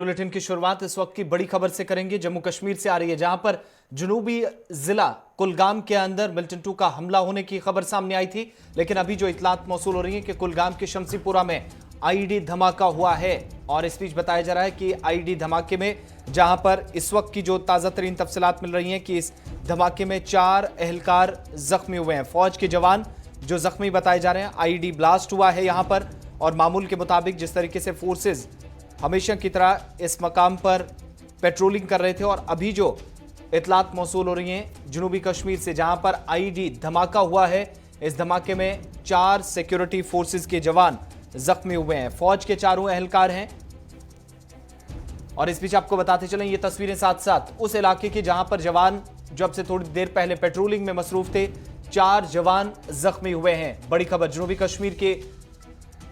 Bulletin की शुरुआत इस वक्त की बड़ी खबर से करेंगे। जम्मू कश्मीर से आ रही है, जहां पर जनूबी जिला कुलगाम के अंदर मिल्टन 2 का हमला होने की खबर सामने आई थी। लेकिन अभी जो इतलात मौसूल हो रही है कि कुलगाम के शमसीपुरा में आईईडी धमाका हुआ है। और इस बीच बताया जा रहा है कि आईईडी धमाके में, जहां पर इस वक्त की जो ताजा तरीन तफसीलात मिल रही हैं कि इस धमाके में 4 एहलकार जख्मी हुए हैं। फौज के जवान जो जख्मी बताए जा रहे हैं। आईईडी ब्लास्ट हुआ है यहां पर, और मामूल के मुताबिक जिस तरीके से फोर्सेज हमेशा की तरह इस मकाम पर पेट्रोलिंग कर रहे थे, और अभी जो इतलात मौसूल हो रही हैं जनूबी कश्मीर से, जहां पर आईईडी धमाका हुआ है। इस धमाके में 4 सिक्योरिटी फोर्सेज के जवान जख्मी हुए हैं। फौज के 4 एहलकार हैं। और इस बीच आपको बताते चलें, ये तस्वीरें साथ साथ उस इलाके की जहां पर जवान जो अब से थोड़ी देर पहले पेट्रोलिंग में मसरूफ थे। 4 जवान जख्मी हुए हैं। बड़ी खबर, जनूबी कश्मीर के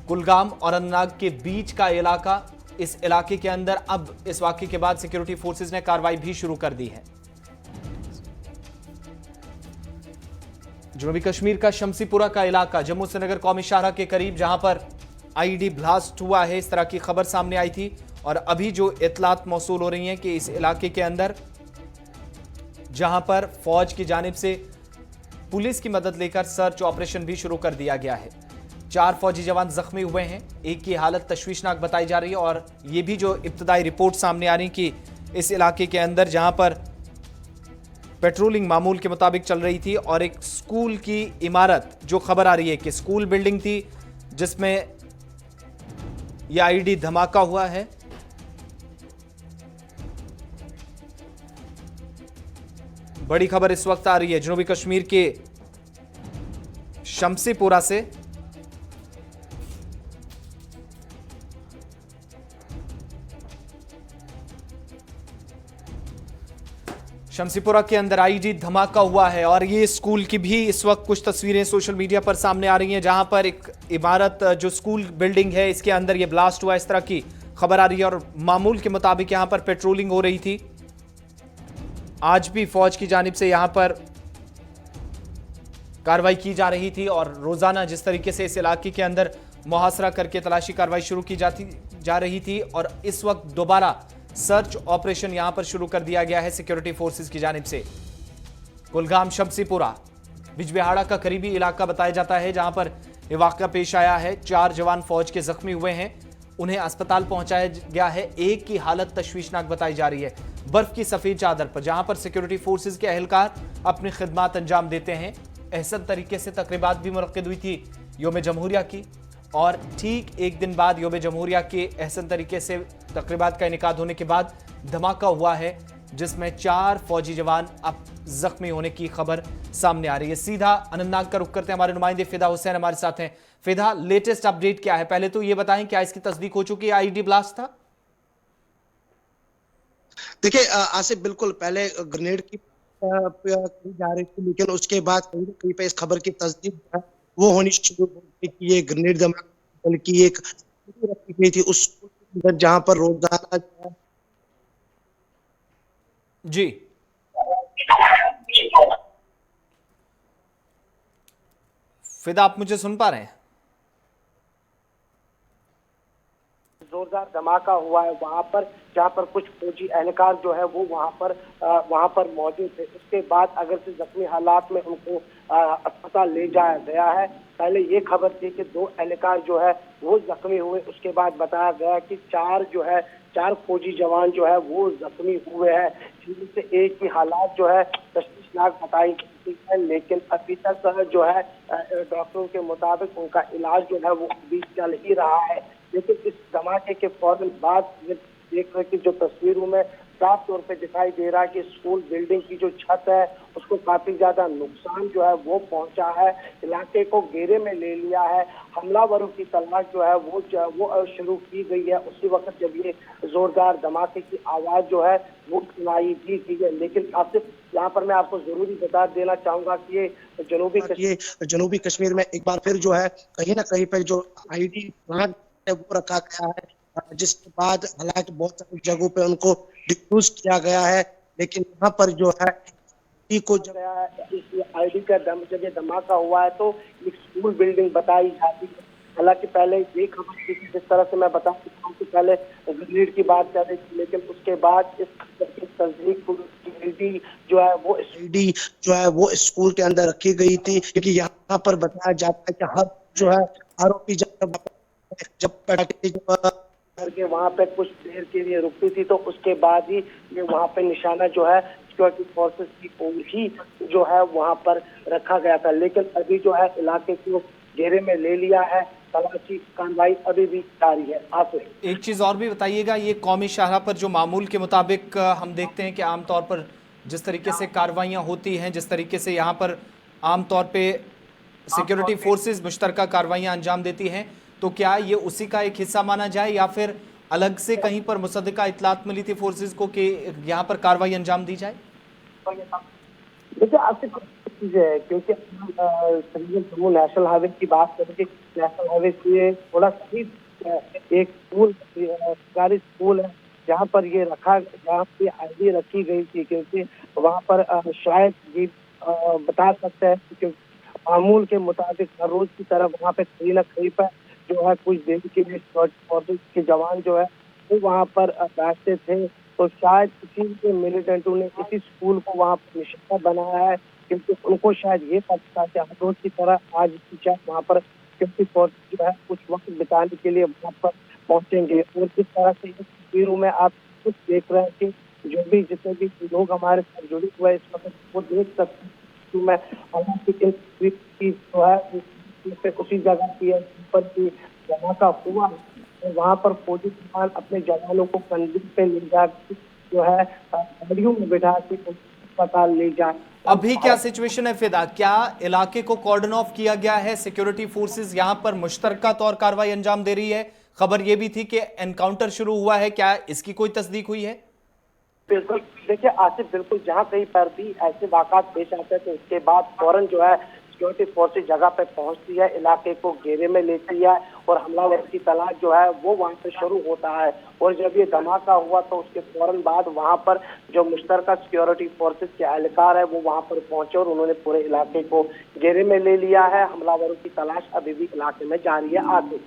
कुलगाम और अनंतनाग के बीच का इलाका, इस इलाके के अंदर अब इस वाकये के बाद सिक्योरिटी फोर्सेज ने कार्रवाई भी शुरू कर दी है। जनूबी कश्मीर का शमसीपुरा का इलाका जम्मू श्रीनगर कौमी शाहराह के करीब, जहां पर आईईडी ब्लास्ट हुआ है, इस तरह की खबर सामने आई थी। और अभी जो इतलात मौसूल हो रही हैं कि इस इलाके के अंदर, जहां पर फौज की जानिब से पुलिस की मदद लेकर सर्च ऑपरेशन भी शुरू कर दिया गया है। 4 फौजी जवान जख्मी हुए हैं। एक की हालत तशवीशनाक बताई जा रही है। और यह भी जो इब्तदाई रिपोर्ट सामने आ रही कि इस इलाके के अंदर जहां पर पेट्रोलिंग मामूल के मुताबिक चल रही थी, और एक स्कूल की इमारत जो खबर आ रही है कि स्कूल बिल्डिंग थी जिसमें यह आईईडी धमाका हुआ है। बड़ी खबर इस वक्त आ रही है जनूबी कश्मीर के शमसीपुरा से। शमसीपुरा के अंदर आईईडी धमाका हुआ है। और ये स्कूल की भी इस वक्त कुछ तस्वीरें सोशल मीडिया पर सामने आ रही हैं, जहां पर एक इमारत जो स्कूल बिल्डिंग है, इसके अंदर ये ब्लास्ट हुआ, इस तरह की खबर आ रही है। और मामूल के मुताबिक यहां पर पेट्रोलिंग हो रही थी। आज भी फौज की जानिब से यहां पर कार्रवाई की जा रही थी, और रोजाना जिस तरीके से इस इलाके के अंदर मुहासरा करके तलाशी कार्रवाई शुरू की जा रही थी। और इस वक्त दोबारा सर्च ऑपरेशन यहां पर शुरू कर दिया गया है सिक्योरिटी फोर्सेस की जानिब से। कुलगाम शमसीपुरा बिजबिहाड़ा का करीबी इलाका बताया जाता है, जहां पर यह वाकया पेश आया है। 4 जवान फौज के जख्मी हुए हैं। उन्हें अस्पताल पहुंचाया गया है। एक की हालत तशवीशनाक बताई जा रही है। बर्फ की सफेद चादर पर, जहां पर सिक्योरिटी फोर्सेस के एहलकार अपनी खिदमत अंजाम देते हैं। एहसन तरीके से तकरीबात भी मुनक्किद हुई थी योम जमहूरिया की, और ठीक एक दिन बाद योम जमहूरिया के एहसन तरीके से तकरीबात का इनेकाद होने के बाद धमाका हुआ है, जिसमें 4 फौजी जवान अब जख्मी होने की खबर सामने आ रही है। सीधा अनंतनाग का रुख करते हैं, हमारे नुमाइंदे फिदा हुसैन हमारे साथ हैं। फिदा, लेटेस्ट अपडेट क्या है? पहले तो ये बताएं, क्या इसकी तस्दीक हो चुकी है आईईडी ब्लास्ट था? देखिए आसिफ, बिल्कुल पहले ग्रेनेड की कही जा रही थी, लेकिन उसके बाद कहीं ना कहीं पे इस खबर की तस्दीक है वो होनी शुरू हो गई कि ये ग्रेनेड धमाका बल्कि एक रखी गई थी उस जहां पर रोजाना जी फिदा, आप मुझे सुन पा रहे हैं? जोरदार धमाका हुआ है वहां पर, जहां पर कुछ फौजी एहलकार जो है वो वहां पर मौजूद थे। उसके बाद अगर से जख्मी हालात में उनको अस्पताल ले जाया गया है। पहले ये खबर थी कि 2 एहलकार जो है वो जख्मी हुए। उसके बाद बताया गया कि 4 फौजी जवान जो है वो जख्मी हुए हैं, जिनमें से एक की हालात जो है तशवीशनाक बताई गई है। लेकिन अभी तक जो है डॉक्टरों के मुताबिक उनका इलाज जो है वो अभी चल ही रहा है। लेकिन इस धमाके के फौरन बाद देख रहे कि जो तस्वीरों में साफ तौर पे दिखाई दे रहा है कि स्कूल बिल्डिंग की जो छत है उसको काफी ज्यादा नुकसान जो है वो पहुंचा है। इलाके को घेरे में ले लिया है। हमलावरों की तलाश जो है वो शुरू की गई है उसी वक्त जब ये जोरदार धमाके की आवाज जो है वो सुनाई दी गई है। लेकिन आपसे यहाँ पर मैं आपको जरूरी बता देना चाहूंगा कि ये जनूबी कश्मीर में एक बार फिर जो है कहीं ना कहीं पर जो आईईडी वो रखा गया है, जिसके बाद हालांकि बहुत सारी जगहों पे उनको डिफ्यूज किया गया है। लेकिन यहाँ पर जो है को गया है इस आईडी का जब ये धमाका हुआ है तो एक स्कूल बिल्डिंग बताई जाती है हालांकि पहले ये खबर थी कि जिस तरह से मैं बता चुका हूँ कि पहले ग्रेनेड की बात कर रही थी, लेकिन उसके बाद इस खबर की तस्दीक पुलिस जो है वो आईडी जो है वो स्कूल के अंदर रखी गई थी, क्योंकि यहाँ पर बताया जाता है कि हर जो है आरोपी जब पटाखे करके वहां पे कुछ देर के लिए रुकती थी, तो उसके बाद ही ये वहां पे निशाना जो है सिक्योरिटी फोर्सेस की ओर ही जो है वहां पर रखा गया था। लेकिन अभी जो है इलाके को घेरे में ले लिया है, तलाशी कार्रवाई अभी भी जारी है। आप एक चीज और भी बताइएगा, ये कौमी शाहरा पर जो मामूल के मुताबिक हम देखते हैं कि आमतौर पर जिस तरीके से कार्रवाइयां होती हैं, जिस तरीके से यहाँ पर आमतौर पे सिक्योरिटी फोर्सेस मुश्तरका कार्रवाइयां अंजाम देती हैं, तो क्या ये उसी का एक हिस्सा माना जाए या फिर अलग से कहीं पर मुसद्दका इतलात मिली थी फोर्सेस को कि यहाँ पर कार्रवाई अंजाम दी जाए? देखिए, आपसे चीजें है, क्योंकि जम्मू नेशनल हाईवे की बात करें कि नेशनल हाईवे से थोड़ा सी एक स्कूल, सरकारी स्कूल है जहाँ पर ये जहाँ पे आईडी रखी गई थी, क्योंकि वहाँ पर शायद ये बता सकते हैं कि मामूल के मुताबिक हर रोज की तरह वहाँ पे कहीं ना कहीं पर जो है कुछ देर के लिए फोर्सेस के जवान जो है वो वहाँ पर बैठते थे। तो शायद इसी मिलिटेंटों ने इसी स्कूल को वहाँ पर निशाना बनाया है, क्योंकि उनको शायद ये पता था कि हर रोज की तरह आज वहाँ पर सिक्योरिटी फोर्स जो है कुछ वक्त बिताने के लिए वहाँ पर पहुंचेंगे। और जिस तरह से इस तस्वीरों में आप कुछ देख रहे हैं कि जो भी जितने भी लोग हमारे साथ जुड़े हुए हैं इस वक्त वो देख सकते हैं कि मैं हालांकि जो है उसी जगह की है पर की धमाका हुआ, वहाँ पर फौजी जवान अपने जवानों को कंधे पे ले जाकर जो है गाड़ियों में बिठा के अस्पताल ले जाए। अभी क्या सिचुएशन है फिदा? क्या इलाके को कॉर्डन ऑफ किया गया है? सिक्योरिटी फोर्सेस यहां पर मुश्तरका तौर कार्रवाई अंजाम दे रही है। खबर यह भी थी कि एनकाउंटर शुरू हुआ है, क्या इसकी कोई तस्दीक हुई है? बिल्कुल, देखिए आसिफ, बिल्कुल जहाँ कहीं पर भी ऐसे वाक़ात पेश आते हैं तो उसके बाद फौरन जो है सिक्योरिटी फोर्सेस जगह पे पहुंचती है, इलाके को घेरे में लेती है और हमलावर की तलाश जो है वो वहां से शुरू होता है। और जब ये धमाका हुआ तो उसके फौरन बाद वहां पर जो मुश्तरका सिक्योरिटी फोर्सेस के एहलकार है वो वहां पर पहुंचे और उन्होंने पूरे इलाके को घेरे में ले लिया है। हमलावरों की तलाश अभी भी इलाके में जारी है। आगे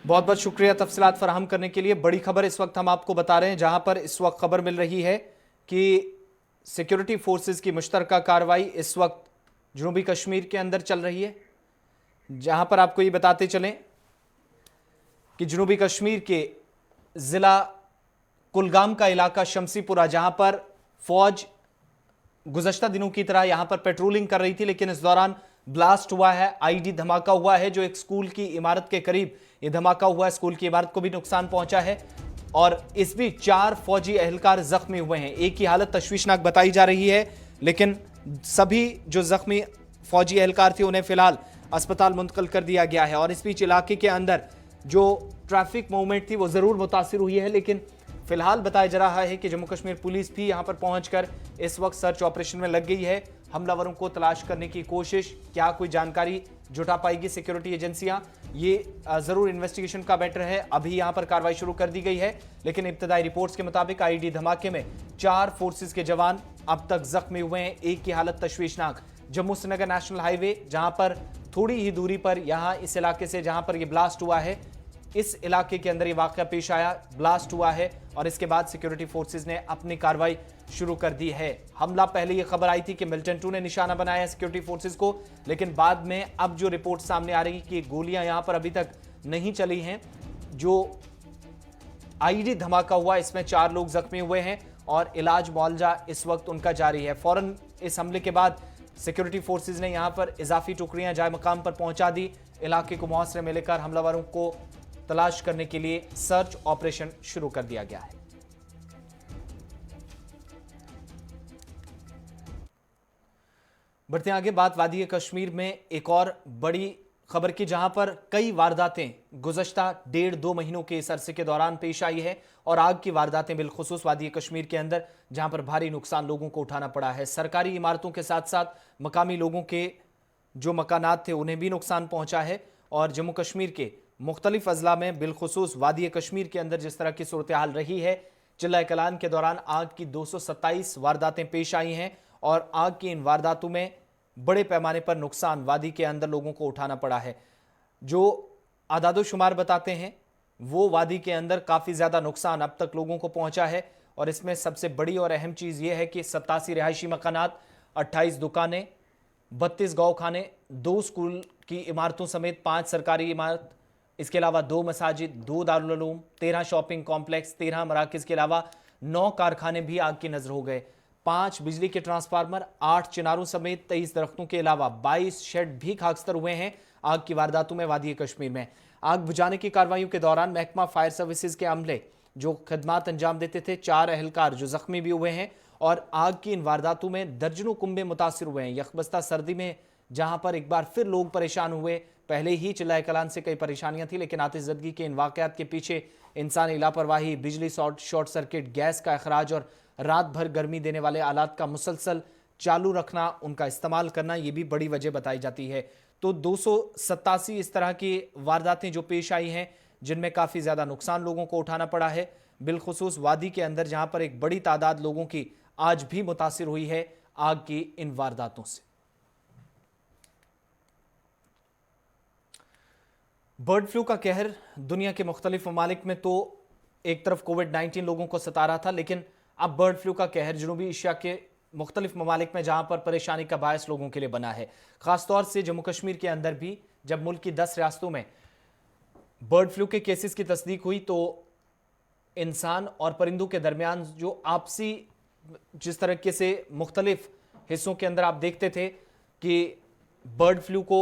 बहुत बहुत शुक्रिया तफसीलात फराहम करने के लिए। बड़ी खबर इस वक्त हम आपको बता रहे हैं, जहां पर इस वक्त खबर मिल रही है कि सिक्योरिटी फोर्सेस की मुश्तरका कार्रवाई इस वक्त जनूबी कश्मीर के अंदर चल रही है। जहां पर आपको ये बताते चलें कि जनूबी कश्मीर के जिला कुलगाम का इलाका शमसीपुरा, जहां पर फौज गुज़श्ता दिनों की तरह यहां पर पेट्रोलिंग कर रही थी, लेकिन इस दौरान ब्लास्ट हुआ है, आईडी धमाका हुआ है। जो एक स्कूल की इमारत के करीब यह धमाका हुआ है, स्कूल की इमारत को भी नुकसान पहुंचा है और इस बीच 4 फौजी एहलकार जख्मी हुए हैं। एक की हालत तशवीशनाक बताई जा रही है, लेकिन सभी जो जख्मी फौजी एहलकार थे उन्हें फिलहाल अस्पताल मुंतकिल कर दिया गया है। और इस बीच इलाके के अंदर जो ट्रैफिक मूवमेंट थी वो जरूर मुतासिर हुई है, लेकिन फिलहाल बताया जा रहा है कि जम्मू कश्मीर पुलिस भी यहां पर पहुंचकर इस वक्त सर्च ऑपरेशन में लग गई है। हमलावरों को तलाश करने की कोशिश, क्या कोई जानकारी जुटा पाएगी सिक्योरिटी एजेंसियां, ये जरूर इन्वेस्टिगेशन का मैटर है। अभी यहां पर कार्रवाई शुरू कर दी गई है, लेकिन इब्तदाई रिपोर्ट्स के मुताबिक आईडी धमाके में 4 फोर्सेस के जवान अब तक जख्मी हुए हैं, एक की हालत तशवीशनाक। जम्मू श्रीनगर नेशनल हाईवे, जहां पर थोड़ी ही दूरी पर यहां इस इलाके से जहां पर यह ब्लास्ट हुआ है, इस इलाके के अंदर ये वाकया पेश आया, ब्लास्ट हुआ है और इसके बाद सिक्योरिटी फोर्सेस ने अपनी कार्रवाई शुरू कर दी है। हमला पहले ये खबर आई थी कि मिलिटेंट 2 ने निशाना बनाया है सिक्योरिटी फोर्सेस को, लेकिन बाद में अब जो रिपोर्ट सामने आ रही है कि गोलियां यहां पर अभी तक नहीं चली हैं। जो आईडी धमाका हुआ इसमें 4 लोग जख्मी हुए हैं और इलाज मुआवजा इस वक्त उनका जारी है। फौरन इस हमले के बाद सिक्योरिटी फोर्सेस ने यहां पर इजाफी टुकड़ियां जाए मकाम पर पहुंचा दी। इलाके को मुआसरे में लेकर हमलावरों को तलाश करने के लिए सर्च ऑपरेशन शुरू कर दिया गया है। बढ़ते आगे, बात वादी कश्मीर में एक और बड़ी खबर की, जहां पर कई वारदातें गुज़श्ता 1.5-2 महीनों के इस अरसे के दौरान पेश आई है और आग की वारदातें बिलखुसूस वादी कश्मीर के अंदर, जहां पर भारी नुकसान लोगों को उठाना पड़ा है। सरकारी इमारतों के साथ साथ मकामी लोगों के जो मकानात थे उन्हें भी नुकसान पहुंचा है। और जम्मू कश्मीर के मुख्तलिफ अजला में बिलखुसूस वादी कश्मीर के अंदर जिस तरह की सूरत हाल रही है, चिल्ला कलान के दौरान आग की 227 वारदातें पेश आई हैं और आग की इन वारदातों में बड़े पैमाने पर नुकसान वादी के अंदर लोगों को उठाना पड़ा है। जो आदादो शुमार बताते हैं वो वादी के अंदर काफ़ी ज़्यादा नुकसान अब तक लोगों को पहुंचा है। और इसमें सबसे बड़ी और अहम चीज़ ये है कि 87 रिहायशी मकानात, 28 दुकानें, 32 गौखाने, 2 स्कूल की इमारतों समेत 5 सरकारी इमारत, इसके अलावा 2 मसाजिद, 2 दारुल उलूम, 13 शॉपिंग कॉम्प्लेक्स, 13 मराकज़ के अलावा 9 कारखाने भी आग की नजर हो गए। 5 बिजली के ट्रांसफार्मर, 8 चिनारों समेत 23 दरख्तों के अलावा 22 शेड भी खाकस्तर हुए हैं आग की वारदातों में वादी कश्मीर में। आग बुझाने की कार्रवाइयों के दौरान महकमा फायर सर्विसेज के अमले जो खदमात अंजाम देते थे, 4 अहलकार जो जख्मी भी हुए हैं। और आग की इन वारदातों में दर्जनों कुंबे मुतासिर हुए हैं। यकबस्ता सर्दी में जहां पर एक बार फिर लोग परेशान हुए, पहले ही चिल्लाए कलान से कई परेशानियां थी, लेकिन आतिशज़दगी के इन वाकयात के पीछे इंसानी लापरवाही, बिजली शॉर्ट सर्किट, गैस का अखराज और रात भर गर्मी देने वाले आलात का मुसलसल चालू रखना, उनका इस्तेमाल करना, ये भी बड़ी वजह बताई जाती है। तो 287 इस तरह की वारदातें जो पेश आई हैं जिनमें काफ़ी ज़्यादा नुकसान लोगों को उठाना पड़ा है, बिलखुसूस वादी के अंदर जहां पर एक बड़ी तादाद लोगों की आज भी मुतासिर हुई है आग की इन वारदातों से। बर्ड फ्लू का कहर दुनिया के मुख्तलिफ ममालिक में तो एक तरफ कोविड-19 लोगों को सता रहा था, लेकिन अब बर्ड फ्लू का कहर जनूबी एशिया के मुख्तलिफ ममालिक में जहां पर परेशानी का बायस लोगों के लिए बना है। खासतौर से जम्मू कश्मीर के अंदर भी जब मुल्क की 10 रियासतों में बर्ड फ्लू के केसेस की तस्दीक हुई तो इंसान और परिंदों के दरमियान जो आपसी जिस तरीके से मुख्तलिफ हिस्सों के अंदर आप देखते थे कि बर्ड फ्लू को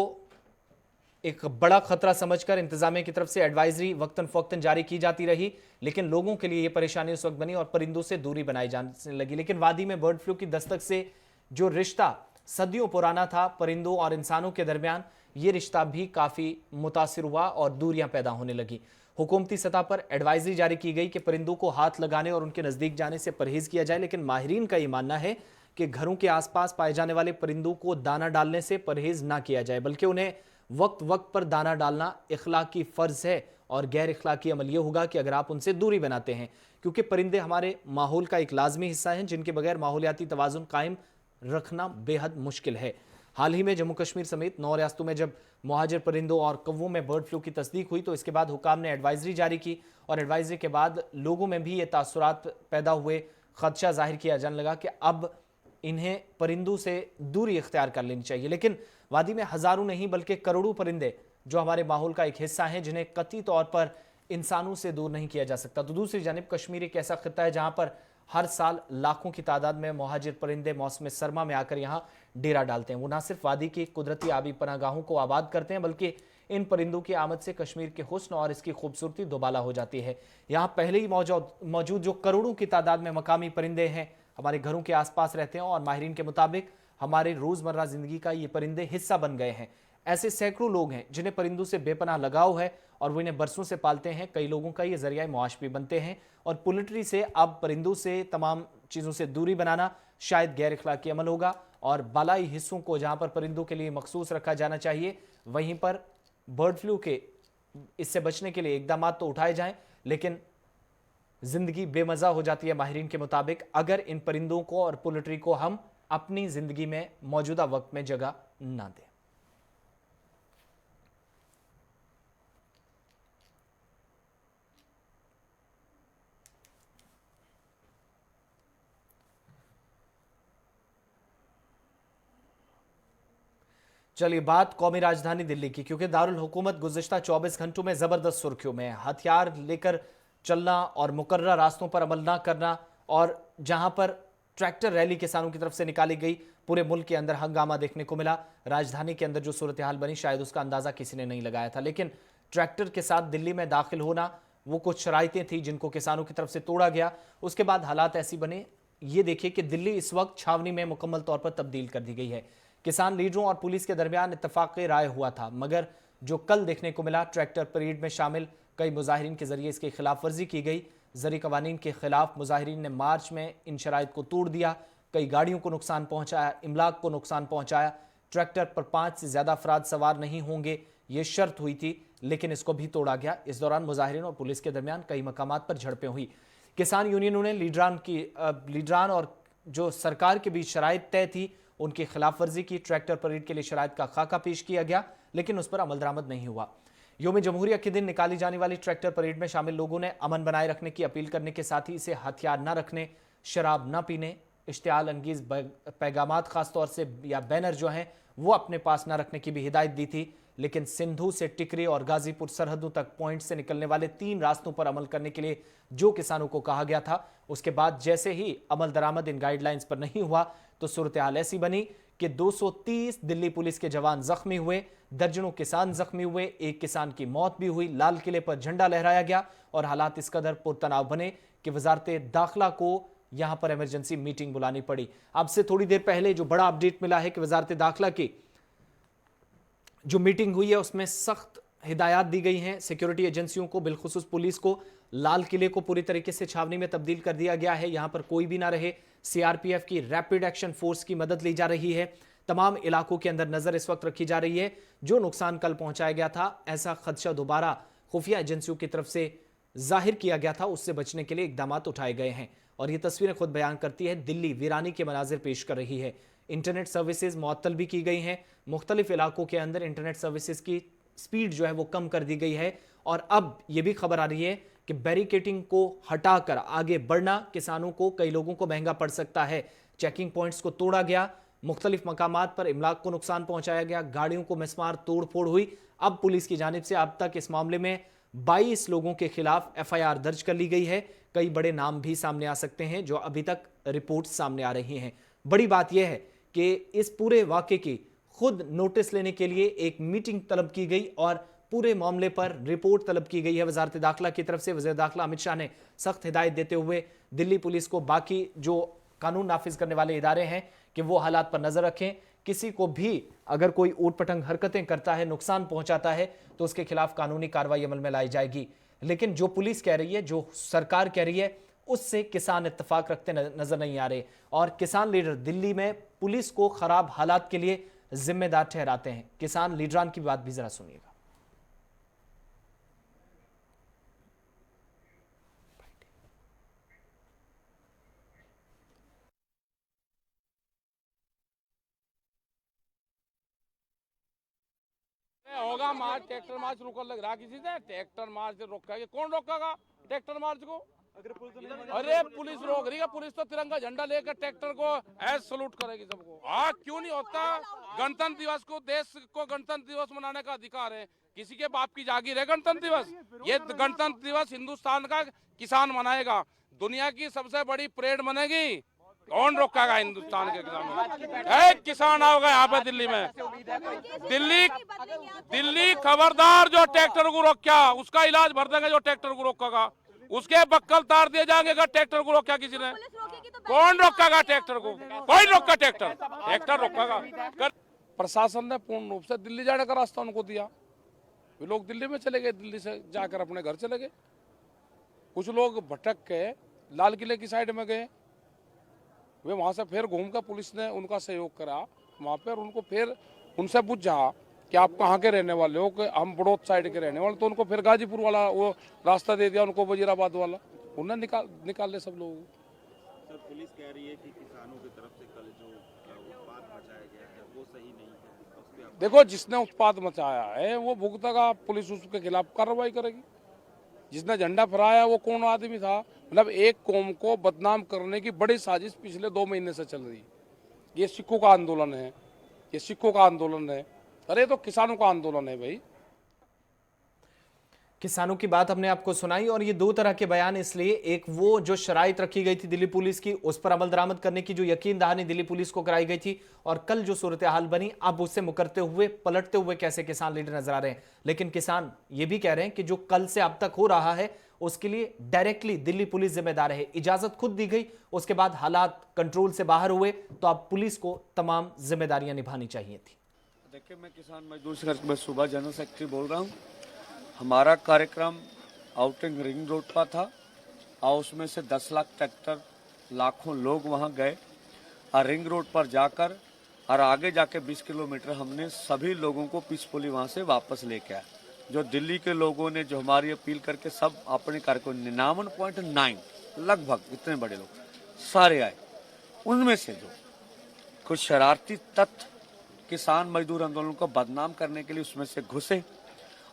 एक बड़ा खतरा समझकर इंतजामिया की तरफ से एडवाइजरी वक्तन फवक्तन जारी की जाती रही, लेकिन लोगों के लिए यह परेशानी उस वक्त बनी और परिंदों से दूरी बनाई जाने लगी। लेकिन वादी में बर्ड फ्लू की दस्तक से जो रिश्ता सदियों पुराना था परिंदों और इंसानों के दरमियान, ये रिश्ता भी काफ़ी मुतासिर हुआ और दूरियां पैदा होने लगी। हुकूमती सतह पर एडवाइजरी जारी की गई कि परिंदों को हाथ लगाने और उनके नज़दीक जाने से परहेज़ किया जाए, लेकिन माहिरीन का ये मानना है कि घरों के आसपास पाए जाने वाले परिंदों को दाना डालने से परहेज़ ना किया जाए, बल्कि उन्हें वक्त वक्त पर दाना डालना इखलाकी फ़र्ज़ है। और गैर इखलाकी अमल यह होगा कि अगर आप उनसे दूरी बनाते हैं, क्योंकि परिंदे हमारे माहौल का एक लाजमी हिस्सा हैं जिनके बगैर माहौलियाती तवाज़ुन कायम रखना बेहद मुश्किल है। हाल ही में जम्मू कश्मीर समेत 9 रियासतों में जब मुहाजिर परिंदों और कौवों में बर्ड फ्लू की तस्दीक हुई तो इसके बाद हुकाम ने एडवाइजरी जारी की और एडवाइजरी के बाद लोगों में भी ये तासुरात पैदा हुए, खदशा जाहिर किया जाने लगा कि अब इन्हें परिंदों से दूरी इख्तियार कर लेनी चाहिए। लेकिन वादी में हज़ारों नहीं बल्कि करोड़ों परिंदे जो हमारे माहौल का एक हिस्सा हैं जिन्हें कतई तौर पर इंसानों से दूर नहीं किया जा सकता। तो दूसरी जानिब कश्मीर एक ऐसा खित्ता है जहाँ पर हर साल लाखों की तादाद में मुहाजिर परिंदे मौसम सरमा में आकर यहाँ डेरा डालते हैं। वो न सिर्फ वादी की कुदरती आबी पनागाहों को आबाद करते हैं बल्कि इन परिंदों की आमद से कश्मीर के हुस्न और इसकी खूबसूरती दोबाला हो जाती है। यहाँ पहले ही मौजूद जो करोड़ों की तादाद में मकामी परिंदे हैं हमारे घरों के आसपास रहते हैं और माहिरीन के मुताबिक हमारे रोज़मर्रा ज़िंदगी का ये परिंदे हिस्सा बन गए हैं। ऐसे सैकड़ों लोग हैं जिन्हें परिंदों से बेपनाह लगाव है और वो इन्हें बरसों से पालते हैं। कई लोगों का ये जरिया मुआश भी बनते हैं और पोल्ट्री से अब परिंदों से तमाम चीज़ों से दूरी बनाना शायद गैर इखलाकी अमल होगा और बालाई हिस्सों को जहाँ पर परिंदों के लिए मखसूस रखा जाना चाहिए वहीं पर बर्ड फ्लू के इससे बचने के लिए इकदाम तो उठाए जाएं, लेकिन जिंदगी बेमज़ा हो जाती है माहिरीन के मुताबिक अगर इन परिंदों को और पोल्ट्री को हम अपनी जिंदगी में मौजूदा वक्त में जगह ना दें। चलिए बात कौमी राजधानी दिल्ली की, क्योंकि दारुल हुकूमत गुज़िश्ता 24 घंटों में ज़बरदस्त सुर्खियों में। हथियार लेकर चलना और मुकर्रर रास्तों पर अमल ना करना और जहां पर ट्रैक्टर रैली किसानों की तरफ से निकाली गई, पूरे मुल्क के अंदर हंगामा देखने को मिला। राजधानी के अंदर जो सूरत हाल बनी शायद उसका अंदाज़ा किसी ने नहीं लगाया था, लेकिन ट्रैक्टर के साथ दिल्ली में दाखिल होना वो कुछ शराइतें थी जिनको किसानों की तरफ से तोड़ा गया। उसके बाद हालात ऐसी बने, ये देखिए कि दिल्ली इस वक्त छावनी में मुकम्मल तौर पर तब्दील कर दी गई है। किसान लीडरों और पुलिस के दरमियान इत्तफाक राय हुआ था, मगर जो कल देखने को मिला ट्रैक्टर परेड में शामिल कई मुजाहिरीन के जरिए इसकी खिलाफ वर्जी की गई। ज़री कवानीन के खिलाफ मुजाहिरीन ने मार्च में इन शराइत को तोड़ दिया, कई गाड़ियों को नुकसान पहुंचाया, इमलाक को नुकसान पहुंचाया। ट्रैक्टर पर 5 से ज़्यादा अफराद सवार नहीं होंगे ये शर्त हुई थी, लेकिन इसको भी तोड़ा गया। इस दौरान मुजाहिरीन और पुलिस के दरमियान कई मकामात पर झड़पें हुई। किसान यूनियनों ने लीडरान और जो सरकार के बीच शराइत तय थी उनकी खिलाफ वर्जी की। ट्रैक्टर परेड के लिए शराइत का खाका पेश किया गया, लेकिन उस पर अमल दरामद नहीं हुआ। यौम जमहूरिया के दिन निकाली जाने वाली ट्रैक्टर परेड में शामिल लोगों ने अमन बनाए रखने की अपील करने के साथ ही इसे हथियार न रखने, शराब न पीने, इश्तियाल अंगेज पैगामात खासतौर से या बैनर जो हैं वो अपने पास न रखने की भी हिदायत दी थी। लेकिन सिंधु से टिकरी और गाजीपुर सरहदों तक पॉइंट से निकलने वाले 3 रास्तों पर अमल करने के लिए जो किसानों को कहा गया था, उसके बाद जैसे ही अमल दरामद इन गाइडलाइंस पर नहीं हुआ तो सूरत हाल ऐसी बनी कि 230 दिल्ली पुलिस के जवान जख्मी हुए, दर्जनों किसान जख्मी हुए, एक किसान की मौत भी हुई, लाल किले पर झंडा लहराया गया और हालात इस कदर पुरतनाव बने कि वजारत दाखिला को यहां पर इमरजेंसी मीटिंग बुलानी पड़ी। अब से थोड़ी देर पहले जो बड़ा अपडेट मिला है कि वजारत दाखिला की जो मीटिंग हुई है उसमें सख्त हिदायत दी गई हैं सिक्योरिटी एजेंसियों को, बिलखुसूस पुलिस को। लाल किले को पूरी तरीके से छावनी में तब्दील कर दिया गया है, यहां पर कोई भी ना रहे। सीआरपीएफ की रैपिड एक्शन फोर्स की मदद ली जा रही है। तमाम इलाकों के अंदर नजर इस वक्त रखी जा रही है। जो नुकसान कल पहुंचाया गया था, ऐसा खदशा दोबारा खुफिया एजेंसियों की तरफ से जाहिर किया गया था, उससे बचने के लिए इकदाम उठाए गए हैं। और ये तस्वीरें खुद बयान करती है, दिल्ली वीरानी के मनाजिर पेश कर रही है। इंटरनेट सर्विसेज मुअत्तल भी की गई हैं, मुख्तलिफ इलाकों के अंदर इंटरनेट सर्विसेज की स्पीड जो है वो कम कर दी गई है। और अब ये भी खबर आ रही है कि बैरिकेटिंग को हटाकर आगे बढ़ना किसानों को, कई लोगों को महंगा पड़ सकता है। चेकिंग पॉइंट्स को तोड़ा गया, मुख्तलिफ मकामात पर इमलाक को नुकसान पहुंचाया गया, गाड़ियों को मिसमार तोड़ फोड़ हुई। अब पुलिस की जानिब से अब तक इस मामले में 22 लोगों के खिलाफ एफआईआर दर्ज कर ली गई है। कई बड़े नाम भी सामने आ सकते हैं जो अभी तक रिपोर्ट सामने आ रही हैं। बड़ी बात यह है कि इस पूरे वाकये की खुद नोटिस लेने के लिए एक मीटिंग तलब की गई और पूरे मामले पर रिपोर्ट तलब की गई है वजारत दाखिला की तरफ से। वज़ीर दाखिला अमित शाह ने सख्त हिदायत देते हुए दिल्ली पुलिस को, बाकी जो कानून नाफिज करने वाले इदारे हैं, कि वो हालात पर नजर रखें। किसी को भी अगर कोई ऊट पटंग हरकतें करता है, नुकसान पहुंचाता है, तो उसके खिलाफ कानूनी कार्रवाई अमल में लाई जाएगी। लेकिन जो पुलिस कह रही है, जो सरकार कह रही है, उससे किसान इत्तेफाक रखते नजर नहीं आ रहे। और किसान लीडर दिल्ली में पुलिस को खराब हालात के लिए जिम्मेदार ठहराते हैं। किसान लीडरान की बात भी जरा सुनिएगा। होगा मार्च, ट्रैक्टर मार्च रुकने लग रहा किसी से, ट्रैक्टर मार्च रोका, कौन रोकेगा ट्रैक्टर मार्च को? अरे पुलिस रोक रही है, पुलिस तो तिरंगा झंडा लेकर ट्रैक्टर को ऐसे सलूट करेगी सबको। क्यों नहीं होता? गणतंत्र दिवस को, देश को गणतंत्र दिवस मनाने का अधिकार है, किसी के बाप की जागीर है गणतंत्र दिवस? ये गणतंत्र दिवस हिंदुस्तान का किसान मनाएगा, दुनिया की सबसे बड़ी परेड बनेगी, कौन रोकेगा हिंदुस्तान के किसानों? एक किसान आओगे यहाँ पे दिल्ली में, दिल्ली खबरदार, जो ट्रैक्टर को रोका उसका इलाज भर देंगे, जो ट्रैक्टर को रोकेगा उसके बक्कल तार दिए जाएंगे। अगर ट्रैक्टर को रोका किसी ने, कौन रोकेगा ट्रैक्टर को? कोई रोका ट्रैक्टर? ट्रैक्टर रोकेगा? प्रशासन ने पूर्ण रूप से दिल्ली जाने का रास्ता उनको दिया, वे लोग दिल्ली में चले गए, दिल्ली से जाकर अपने घर चले गए। कुछ लोग भटक के लाल किले की साइड में गए, वे वहां से फिर घूमकर पुलिस ने उनका सहयोग करा वहां पर, उनको फिर उनसे पूछा कि आप कहाँ के रहने वाले हो, कि हम बड़ौद साइड के रहने वाले, तो उनको फिर गाजीपुर वाला वो रास्ता दे दिया, उनको वजीराबाद वाला, उन्हें निकाल ले सब लोग। सर पुलिस कह रही है कि किसानों की तरफ से कल जो उत्पाद मचाया गया है वो सही नहीं है, उस पे देखो, जिसने उत्पाद मचाया है वो भुगतेगा, पुलिस उसके खिलाफ कार्रवाई करेगी। जिसने झंडा फहराया वो कौन आदमी था? मतलब एक कौम को बदनाम करने की बड़ी साजिश पिछले 2 महीने से चल रही है। ये सिखों का आंदोलन है, ये सिखों का आंदोलन है, अरे तो किसानों का आंदोलन है भाई। किसानों की बात हमने आपको सुनाई और ये 2 तरह के बयान, इसलिए एक वो जो शराइत रखी गई थी दिल्ली पुलिस की, उस पर अमल दरामद करने की जो यकीन दहानी दिल्ली पुलिस को कराई गई थी, और कल जो सूरत हाल बनी, अब उससे मुकरते हुए, पलटते हुए कैसे किसान लीडर नजर आ रहे हैं। लेकिन किसान ये भी कह रहे हैं कि जो कल से अब तक हो रहा है उसके लिए डायरेक्टली दिल्ली पुलिस जिम्मेदार है। इजाजत खुद दी गई, उसके बाद हालात कंट्रोल से बाहर हुए, तो अब पुलिस को तमाम जिम्मेदारियां निभानी चाहिए थी। देखिए, मैं किसान मजदूर संघर्ष में सूबा जनरल सेक्रेटरी बोल रहा हूँ। हमारा कार्यक्रम आउटिंग रिंग रोड का था और उसमें से 10 लाख ट्रैक्टर, लाखों लोग वहाँ गए और रिंग रोड पर जाकर और आगे जाके 20 किलोमीटर हमने सभी लोगों को पीसफुली वहाँ से वापस लेके आए। जो दिल्ली के लोगों ने जो हमारी अपील करके सब अपने कार्यक्रम 99.9 लगभग इतने बड़े लोग सारे आए, उनमें से जो कुछ शरारती तत्व किसान मजदूर आंदोलन को बदनाम करने के लिए उसमें से घुसे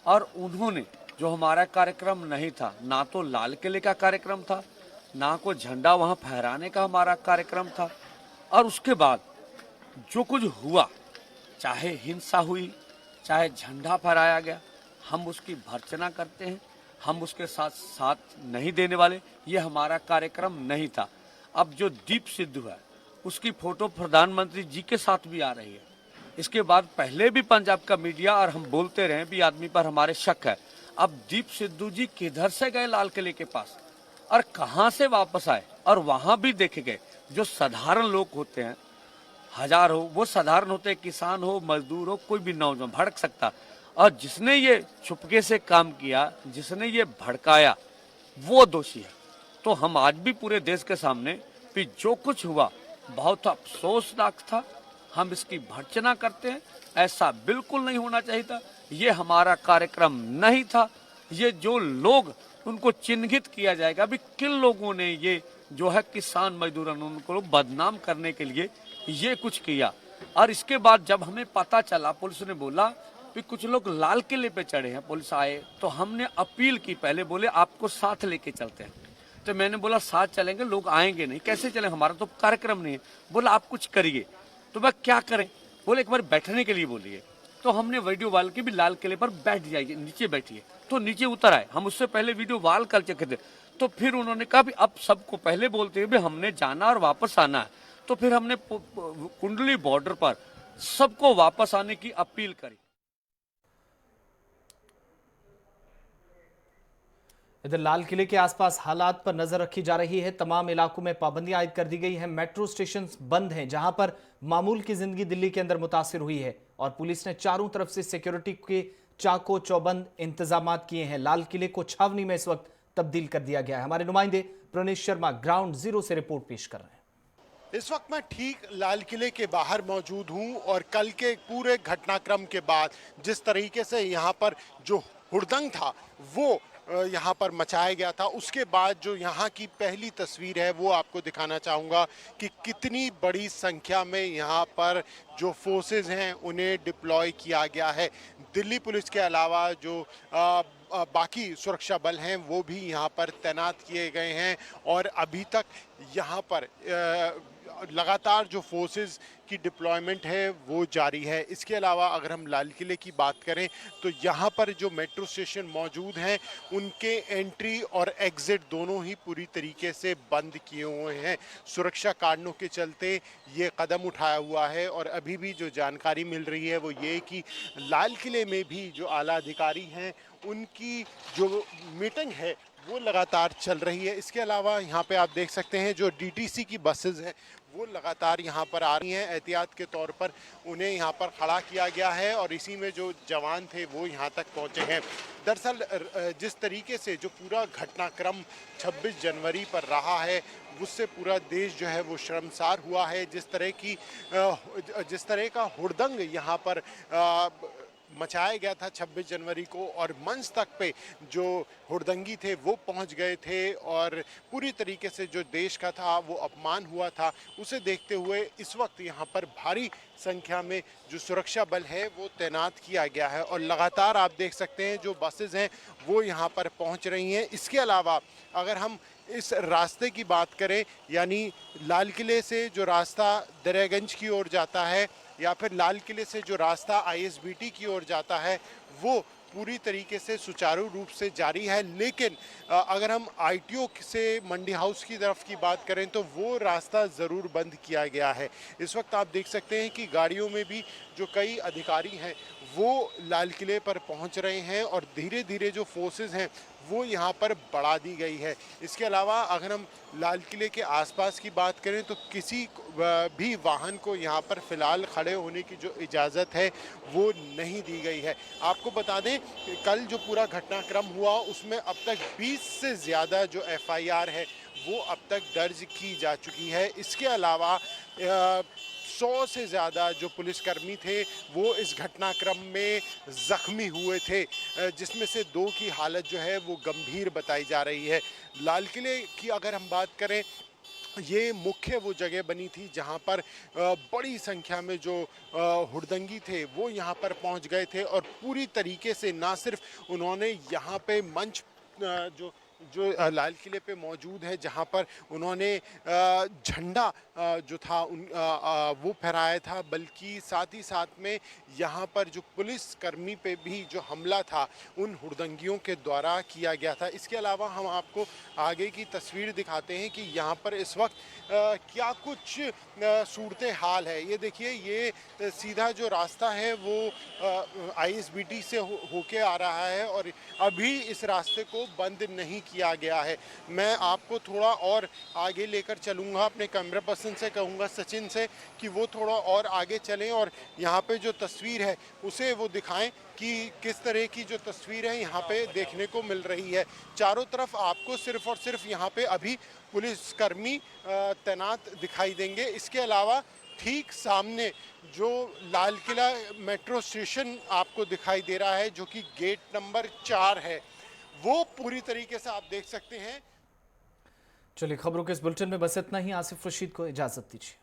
और उन्होंने जो हमारा कार्यक्रम नहीं था, ना तो लाल किले का कार्यक्रम था, ना कोई झंडा वहाँ फहराने का हमारा कार्यक्रम था, और उसके बाद जो कुछ हुआ, चाहे हिंसा हुई, चाहे झंडा फहराया गया, हम उसकी भर्त्सना करते हैं, हम उसके साथ साथ नहीं देने वाले। ये हमारा कार्यक्रम नहीं था। अब जो दीप सिद्धू है उसकी फोटो प्रधानमंत्री जी के साथ भी आ रही है। इसके बाद पहले भी पंजाब का मीडिया और हम बोलते रहे भी आदमी पर हमारे शक है। अब दीप सिद्धू जी किधर से गए लाल किले के पास और कहां से वापस आए, और वहां भी देखे गए जो साधारण लोग होते हैं, हजार हो, वो साधारण होते हैं, किसान हो, मजदूर हो, कोई भी नौजवान भड़क सकता, और जिसने ये छुपके से काम किया, जिसने ये भड़काया, वो दोषी है। तो हम आज भी पूरे देश के सामने भी जो कुछ हुआ बहुत अफसोसनाक था, हम इसकी भर्त्सना करते हैं। ऐसा बिल्कुल नहीं होना चाहिए था, ये हमारा कार्यक्रम नहीं था। ये जो लोग उनको चिन्हित किया जाएगा भी किन लोगों ने ये जो है किसान मजदूर उनको बदनाम करने के लिए ये कुछ किया। और इसके बाद जब हमें पता चला, पुलिस ने बोला कि कुछ लोग लाल किले पे चढ़े हैं, पुलिस आए तो हमने अपील की, पहले बोले आपको साथ लेके चलते हैं। तो मैंने बोला साथ चलेंगे, लोग आएंगे नहीं, कैसे चलें, हमारा तो कार्यक्रम नहीं है। बोला आप कुछ करिए। तो मैं क्या करें, बोले एक बार बैठने के लिए बोलिए। तो हमने वीडियो वाल के भी लाल किले पर बैठ जाइए, नीचे बैठिए। तो नीचे उतर आए, हम उससे पहले वीडियो वाल कर चुके थे। तो फिर उन्होंने कहा भी अब सबको पहले बोलते हुए हमने जाना और वापस आना है। तो फिर हमने कुंडली बॉर्डर पर सबको वापस आने की अपील करी। इधर लाल किले के आसपास हालात पर नजर रखी जा रही है। तमाम इलाकों में पाबंदियां आयद कर दी गई हैं। मेट्रो स्टेशन बंद हैं, जहां पर मामूल की जिंदगी दिल्ली के अंदर मुतासिर हुई है, और पुलिस ने चारों तरफ से सिक्योरिटी के चाको चौबंद इंतजाम किए हैं। लाल किले को छावनी में इस वक्त तब्दील कर दिया गया है। हमारे नुमाइंदे प्रणेश शर्मा ग्राउंड जीरो से रिपोर्ट पेश कर रहे हैं। इस वक्त मैं ठीक लाल किले के बाहर मौजूद हूं, और कल के पूरे घटनाक्रम के बाद जिस तरीके से यहां पर जो हुड़दंग था वो यहाँ पर मचाया गया था, उसके बाद जो यहाँ की पहली तस्वीर है वो आपको दिखाना चाहूँगा कि कितनी बड़ी संख्या में यहाँ पर जो फोर्सेस हैं उन्हें डिप्लॉय किया गया है। दिल्ली पुलिस के अलावा जो बाकी सुरक्षा बल हैं वो भी यहाँ पर तैनात किए गए हैं, और अभी तक यहाँ पर लगातार जो फोर्सेस की डिप्लॉयमेंट है वो जारी है। इसके अलावा अगर हम लाल किले की बात करें तो यहाँ पर जो मेट्रो स्टेशन मौजूद हैं उनके एंट्री और एग्जिट दोनों ही पूरी तरीके से बंद किए हुए हैं। सुरक्षा कारणों के चलते ये कदम उठाया हुआ है, और अभी भी जो जानकारी मिल रही है वो ये कि लाल किले में भी जो आला अधिकारी हैं उनकी जो मीटिंग है वो लगातार चल रही है। इसके अलावा यहाँ पे आप देख सकते हैं जो डीटीसी की बसेस हैं वो लगातार यहाँ पर आ रही हैं। एहतियात के तौर पर उन्हें यहाँ पर खड़ा किया गया है, और इसी में जो जवान थे वो यहाँ तक पहुँचे हैं। दरअसल जिस तरीके से जो पूरा घटनाक्रम 26 जनवरी पर रहा है उससे पूरा देश जो है वो शर्मसार हुआ है। जिस तरह का हुड़दंग यहाँ पर मचाया गया था 26 जनवरी को, और मंच तक पे जो हुड़दंगी थे वो पहुंच गए थे, और पूरी तरीके से जो देश का था वो अपमान हुआ था, उसे देखते हुए इस वक्त यहाँ पर भारी संख्या में जो सुरक्षा बल है वो तैनात किया गया है, और लगातार आप देख सकते हैं जो बसेस हैं वो यहाँ पर पहुँच रही हैं। इसके अलावा अगर हम इस रास्ते की बात करें, यानी लाल किले से जो रास्ता दरियागंज की ओर जाता है या फिर लाल किले से जो रास्ता आईएसबीटी की ओर जाता है वो पूरी तरीके से सुचारू रूप से जारी है। लेकिन अगर हम आईटीओ से मंडी हाउस की तरफ की बात करें तो वो रास्ता ज़रूर बंद किया गया है। इस वक्त आप देख सकते हैं कि गाड़ियों में भी जो कई अधिकारी हैं वो लाल किले पर पहुंच रहे हैं, और धीरे धीरे जो फोर्सेस हैं वो यहाँ पर बढ़ा दी गई है। इसके अलावा अगर हम लाल किले के आसपास की बात करें तो किसी भी वाहन को यहाँ पर फ़िलहाल खड़े होने की जो इजाज़त है वो नहीं दी गई है। आपको बता दें कि कल जो पूरा घटनाक्रम हुआ उसमें अब तक 20 से ज़्यादा जो एफआईआर है वो अब तक दर्ज की जा चुकी है। इसके अलावा 100 से ज़्यादा जो पुलिसकर्मी थे वो इस घटनाक्रम में ज़ख्मी हुए थे, जिसमें से 2 की हालत जो है वो गंभीर बताई जा रही है। लाल किले की अगर हम बात करें ये मुख्य वो जगह बनी थी जहां पर बड़ी संख्या में जो हुड़दंगी थे वो यहां पर पहुंच गए थे और पूरी तरीके से ना सिर्फ उन्होंने यहां पे मंच जो लाल किले पे मौजूद है जहां पर उन्होंने झंडा जो था वो फहराया था, बल्कि साथ ही साथ में यहाँ पर जो पुलिस कर्मी पे भी जो हमला था उन हुड़दंगियों के द्वारा किया गया था। इसके अलावा हम आपको आगे की तस्वीर दिखाते हैं कि यहाँ पर इस वक्त क्या कुछ सूरत हाल है। ये देखिए, ये सीधा जो रास्ता है वो ISBT से होके आ रहा है और अभी इस रास्ते को बंद नहीं किया गया है। मैं आपको थोड़ा और आगे लेकर चलूँगा, अपने कैमरा पर्सन से कहूँगा सचिन से कि वो थोड़ा और आगे चलें और यहाँ पे जो तस्वीर है उसे वो दिखाएं कि किस तरह की जो तस्वीर है यहाँ पे देखने को मिल रही है। चारों तरफ आपको सिर्फ और सिर्फ यहाँ पे अभी पुलिसकर्मी तैनात दिखाई देंगे। इसके अलावा ठीक सामने जो लाल किला मेट्रो स्टेशन आपको दिखाई दे रहा है, जो कि गेट नंबर 4 है, वो पूरी तरीके से आप देख सकते हैं। चलिए, खबरों के इस बुलेटिन में बस इतना ही। आसिफ रशीद को इजाजत दीजिए।